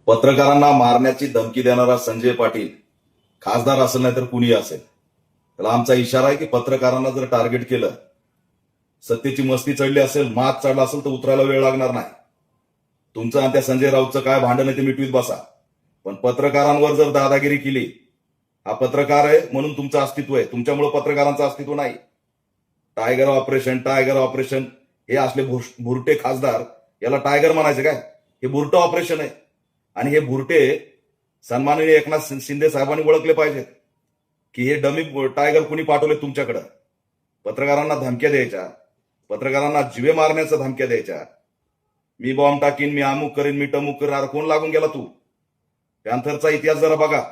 पत्रकारांना मारण्याची धमकी देणारा संजय पाटील खासदार असेल नाही तर कुणी असेल, त्याला आमचा इशारा आहे की पत्रकारांना जर टार्गेट केलं, सत्तेची मस्ती चढली असेल, मात चढला असेल तर उतरायला वेळ लागणार नाही. तुमचं आणि त्या संजय राऊतचं काय भांडण आहे ते मिटवीत बसा, पण पत्रकारांवर जर दादागिरी केली, हा पत्रकार आहे म्हणून तुमचं अस्तित्व आहे, तुमच्यामुळे पत्रकारांचं अस्तित्व नाही. टायगर ऑपरेशन हे असले भुरटे खासदार, याला टायगर म्हणायचं काय? हे भुरटं ऑपरेशन आहे. आणि हे भुरटे सन्माननीय एकनाथ शिंदे साहेबांनी ओळखले पाहिजेत की हे डमी टायगर कुणी पाठवले तुमच्याकडं. पत्रकारांना धमक्या द्यायच्या, पत्रकारांना जिवे मारण्याच्या धमक्या द्यायच्या. मी बॉम्ब टाकीन, मी अमुक करीन, मी टमुक करीन. अरे कोण लागून गेला तू? पॅन्थरचा इतिहास जरा बघा.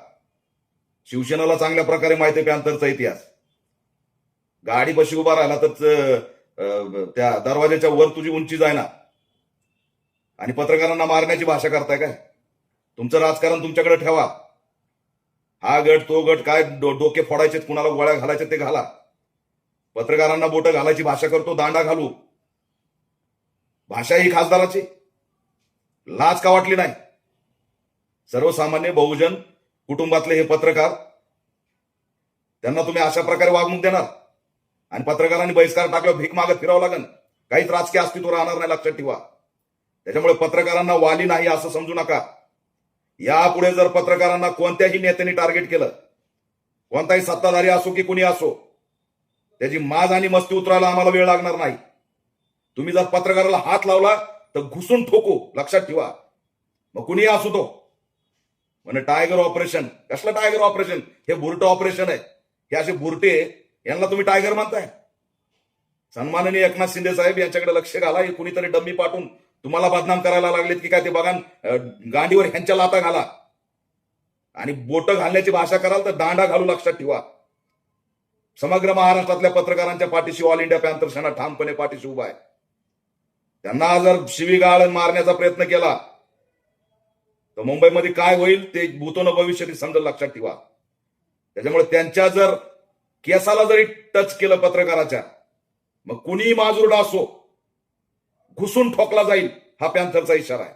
शिवसेनेला चांगल्या प्रकारे माहिती आहे पॅन्थरचा इतिहास. गाडी बशी उभा राहिला तर त्या दरवाजाच्या वर तुझी उंची जायना आणि पत्रकारांना मारण्याची भाषा करताय काय? तुमचं राजकारण तुमच्याकडे ठेवा. हा गट तो गट काय डोके फोडायचे, कुणाला गोळ्या घालायचे ते घाला. पत्रकारांना बोटं घालायची भाषा करतो, दांडा घालू. भाषा ही खासदाराची लाज का वाटली नाही? सर्वसामान्य बहुजन कुटुंबातले हे पत्रकार, त्यांना तुम्ही अशा प्रकारे वागणूक देणार? आणि पत्रकारांनी बहिष्कार टाकल्यावर भीक मागत फिरावं लागेल, काहीच राजकीय अस्तित्व राहणार नाही, लक्षात ठेवा. त्याच्यामुळे पत्रकारांना वाली नाही असं समजू नका. यापुढे जर पत्रकारांना कोणत्याही नेत्याने टार्गेट केलं, कोणताही सत्ताधारी असो की कुणी असो, त्याची माज आणि मस्ती उतरायला आम्हाला वेळ लागणार नाही. तुम्ही जर पत्रकाराला हात लावला तर घुसून ठोकू, लक्षात ठेवा. मग कुणी असू तो. म्हणजे टायगर ऑपरेशन, कसलं टायगर ऑपरेशन? हे बुरटं ऑपरेशन आहे. हे असे बुरटे, यांना तुम्ही टायगर म्हणताय? सन्माननीय एकनाथ शिंदे साहेब यांच्याकडे लक्ष घाला. हे कुणीतरी डम्मी पाठवून तुम्हाला बदनाम करायला लागलेत की काय ते बघा. गांडीवर ह्यांच्या लाता घाला आणि बोट घालण्याची भाषा कराल तर दांडा घालू, लक्षात ठेवा. समग्र महाराष्ट्रातल्या पत्रकारांच्या पाठीशी ऑल इंडिया पॅन्थर सेना ठामपणे पाठीशी उभा आहे. त्यांना जर शिवीगाळ मारण्याचा प्रयत्न केला तर मुंबईमध्ये काय होईल ते भूतोन भविष्यात समजेल, लक्षात ठेवा. त्याच्यामुळे त्यांच्या जर केसाला जरी टच केलं पत्रकाराच्या, मग कुणीही माजुरडा असो, घुसून ठोकला जाईल. हा पॅन्थरचा इशारा आहे.